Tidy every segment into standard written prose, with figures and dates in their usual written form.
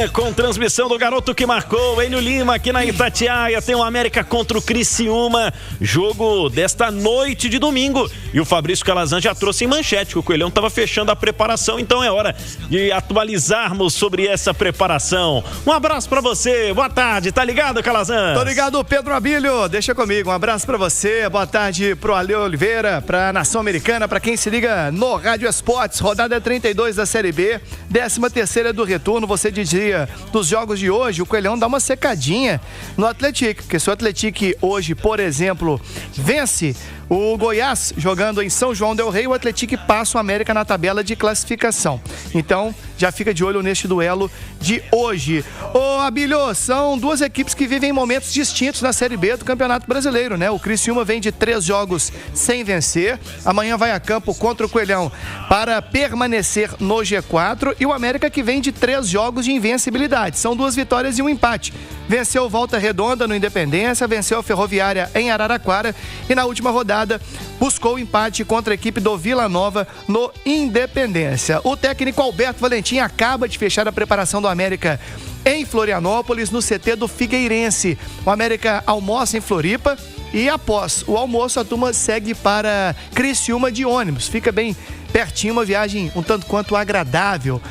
Amanhã, com transmissão do Garoto que Marcou, Enio Lima, aqui na Itatiaia, tem o América contra o Criciúma, jogo desta noite de domingo. E o Fabrício Calazan já trouxe em manchete que o Coelhão estava fechando a preparação, então é hora de atualizarmos sobre essa preparação. Um abraço pra você, boa tarde, tá ligado, Calazan? Tô ligado, Pedro Abílio, deixa comigo, um abraço pra você, boa tarde pro Ale Oliveira, pra Nação Americana, pra quem se liga no Rádio Esportes, rodada 32 da Série B, 13ª do retorno. Você dizia dos jogos de hoje, o Coelhão dá uma secadinha no Atlético, porque se o Atlético hoje, por exemplo, vence o Goiás jogando em São João del Rei, o Atlético passa o América na tabela de classificação. Então, já fica de olho neste duelo de hoje. Ô, Abílio, são duas equipes que vivem momentos distintos na Série B do Campeonato Brasileiro, né? O Criciúma vem de 3 jogos sem vencer. Amanhã vai a campo contra o Coelhão para permanecer no G4. E o América que vem de 3 jogos de invencibilidade. São 2 vitórias e um empate. Venceu o Volta Redonda no Independência, venceu a Ferroviária em Araraquara e na última rodada buscou o empate contra a equipe do Vila Nova no Independência. O técnico Alberto Valentim acaba de fechar a preparação do América em Florianópolis, no CT do Figueirense. O América almoça em Floripa e após o almoço a turma segue para Criciúma de ônibus. Fica bem pertinho, uma viagem um tanto quanto agradável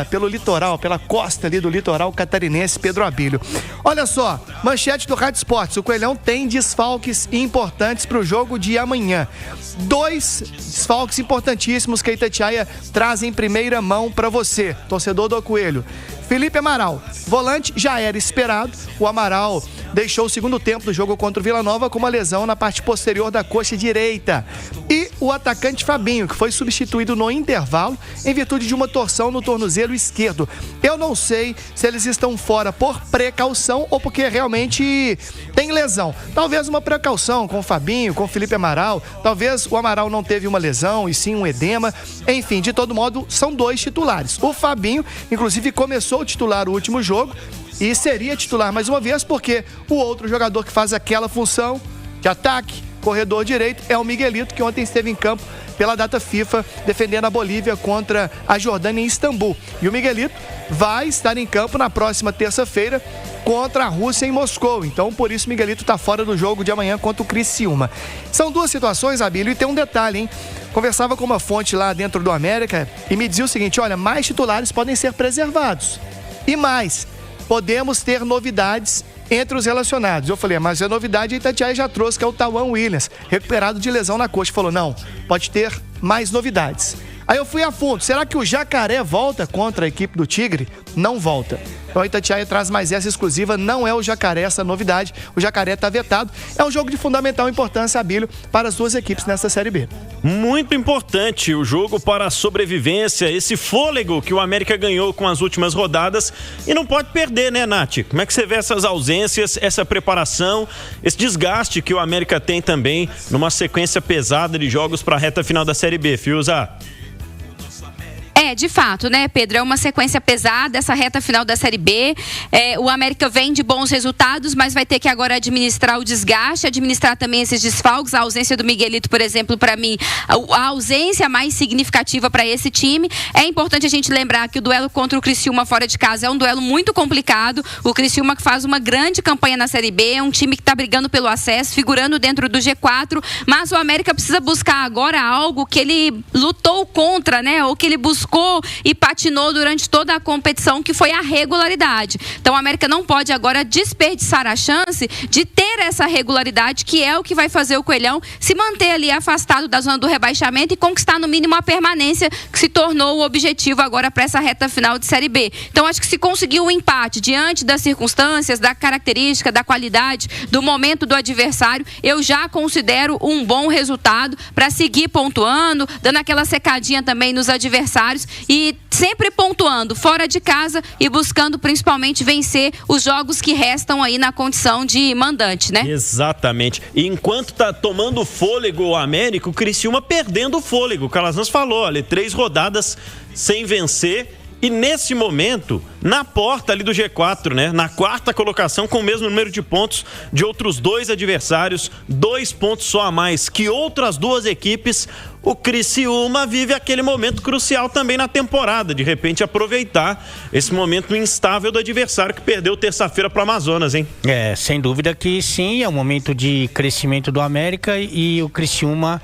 pelo litoral, pela costa ali do litoral catarinense, Pedro Abílio. Olha só, manchete do Rádio Esportes, o Coelhão tem desfalques importantes para o jogo de amanhã. 2 desfalques importantíssimos que a Itatiaia traz em primeira mão para você, torcedor do Coelho. Felipe Amaral, volante, já era esperado. O Amaral deixou o segundo tempo do jogo contra o Vila Nova com uma lesão na parte posterior da coxa direita. E o atacante Fabinho, que foi substituído no intervalo em virtude de uma torção no tornozelo esquerdo. Eu não sei se eles estão fora por precaução ou porque realmente tem lesão. Talvez uma precaução com o Fabinho, com o Felipe Amaral. Talvez o Amaral não teve uma lesão e sim um edema. Enfim, de todo modo, são 2 titulares. O Fabinho, inclusive, começou a titular o último jogo e seria titular mais uma vez porque o outro jogador que faz aquela função de ataque, corredor direito, é o Miguelito, que ontem esteve em campo pela data FIFA defendendo a Bolívia contra a Jordânia em Istambul. E o Miguelito vai estar em campo na próxima terça-feira contra a Rússia em Moscou. Então, por isso, o Miguelito está fora do jogo de amanhã contra o Criciúma. São 2 situações, Abílio, e tem um detalhe, hein? Conversava com uma fonte lá dentro do América e me dizia o seguinte: olha, mais titulares podem ser preservados. E mais, podemos ter novidades entre os relacionados. Eu falei, mas a novidade a Itatiaia já trouxe, que é o Tauan Williams, recuperado de lesão na coxa. Falou, não, pode ter mais novidades. Aí eu fui a fundo, será que o Jacaré volta contra a equipe do Tigre? Não volta. Então a Itatiaia traz mais essa exclusiva, não é o Jacaré essa novidade, o Jacaré está vetado. É um jogo de fundamental importância, Abílio, para as 2 equipes nessa Série B. Muito importante o jogo para a sobrevivência, esse fôlego que o América ganhou com as últimas rodadas e não pode perder, né, Nath? Como é que você vê essas ausências, essa preparação, esse desgaste que o América tem também numa sequência pesada de jogos para a reta final da Série B, Fiuza? De fato, né, Pedro? É uma sequência pesada, essa reta final da Série B. O América vem de bons resultados, mas vai ter que agora administrar o desgaste, administrar também esses desfalques. A ausência do Miguelito, por exemplo, para mim, a ausência mais significativa para esse time. É importante a gente lembrar que o duelo contra o Criciúma fora de casa é um duelo muito complicado. O Criciúma que faz uma grande campanha na Série B, é um time que está brigando pelo acesso, figurando dentro do G4, mas o América precisa buscar agora algo que ele lutou contra, né? Ou que ele buscou e patinou durante toda a competição, que foi a regularidade. Então a América não pode agora desperdiçar a chance de ter essa regularidade, que é o que vai fazer o Coelhão se manter ali afastado da zona do rebaixamento e conquistar no mínimo a permanência, que se tornou o objetivo agora para essa reta final de Série B. Então acho que se conseguir um empate diante das circunstâncias, da característica, da qualidade, do momento do adversário, eu já considero um bom resultado para seguir pontuando, dando aquela secadinha também nos adversários e sempre pontuando fora de casa e buscando principalmente vencer os jogos que restam aí na condição de mandante, né? Exatamente. E enquanto tá tomando fôlego o América, o Criciúma perdendo o fôlego. O Calazans falou, olha, 3 rodadas sem vencer E nesse momento, na porta ali do G4, né? Na quarta colocação, com o mesmo número de pontos de outros 2 adversários, 2 pontos só a mais que outras 2 equipes, o Criciúma vive aquele momento crucial também na temporada, de repente aproveitar esse momento instável do adversário que perdeu terça-feira para o Amazonas, hein? Sem dúvida que sim, é um momento de crescimento do América e o Criciúma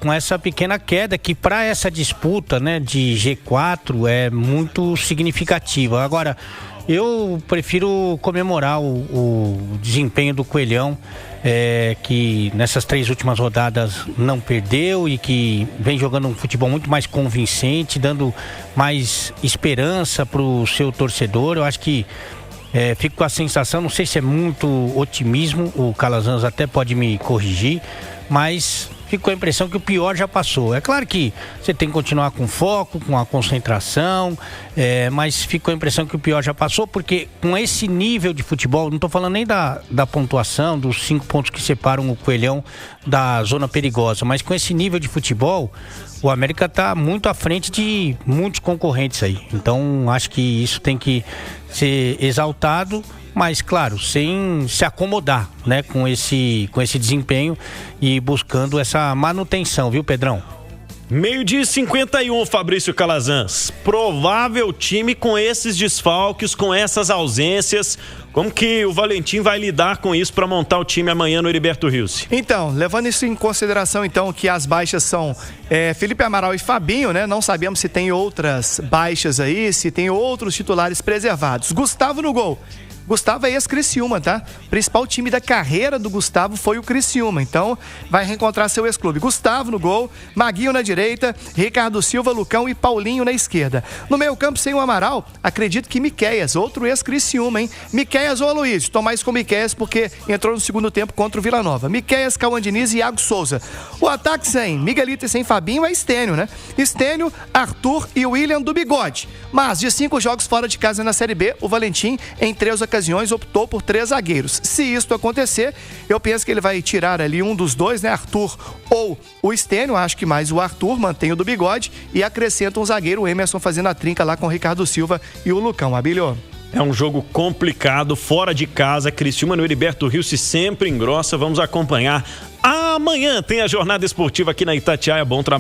com essa pequena queda que para essa disputa, né, de G4 é muito significativa. Agora, eu prefiro comemorar o desempenho do Coelhão, que nessas 3 últimas rodadas não perdeu e que vem jogando um futebol muito mais convincente, dando mais esperança para o seu torcedor. Eu acho que fico com a sensação, não sei se é muito otimismo, o Calazans até pode me corrigir, mas fico com a impressão que o pior já passou. É claro que você tem que continuar com foco, com a concentração, mas fico com a impressão que o pior já passou, porque com esse nível de futebol, não estou falando nem da pontuação, dos 5 pontos que separam o Coelhão da zona perigosa, mas com esse nível de futebol, o América está muito à frente de muitos concorrentes aí. Então, acho que isso tem que ser exaltado, mas claro, sem se acomodar, né, com esse desempenho e buscando essa manutenção, viu, Pedrão? 12h51, Fabrício Calazans. Provável time com esses desfalques, com essas ausências. Como que o Valentim vai lidar com isso para montar o time amanhã no Heriberto Rios? Então, levando isso em consideração, então, que as baixas são Felipe Amaral e Fabinho, né? Não sabemos se tem outras baixas aí, se tem outros titulares preservados. Gustavo no gol. Gustavo é ex-Criciúma, tá? O principal time da carreira do Gustavo foi o Criciúma, então vai reencontrar seu ex-clube. Gustavo no gol, Maguinho na direita, Ricardo Silva, Lucão e Paulinho na esquerda. No meio campo, sem o Amaral, acredito que Miqueias, outro ex-Criciúma, hein? Miqueias ou Aloysio, tô mais com Miqueias porque entrou no segundo tempo contra o Vila Nova. Miqueias, Cauã Diniz e Iago Souza. O ataque sem Miguelito e sem Fabinho é Stênio, né? Stênio, Arthur e William do Bigode. Mas de 5 jogos fora de casa na Série B, o Valentim, em 3 ocasiões, optou por 3 zagueiros. Se isto acontecer, eu penso que ele vai tirar ali um dos 2, né? Arthur ou o Stênio, acho que mais o Arthur, mantém o do Bigode e acrescenta um zagueiro, o Emerson, fazendo a trinca lá com o Ricardo Silva e o Lucão. Abílio. É um jogo complicado, fora de casa, Criciúma no Heriberto Rios se sempre engrossa, vamos acompanhar. Amanhã tem a jornada esportiva aqui na Itatiaia, bom trabalho.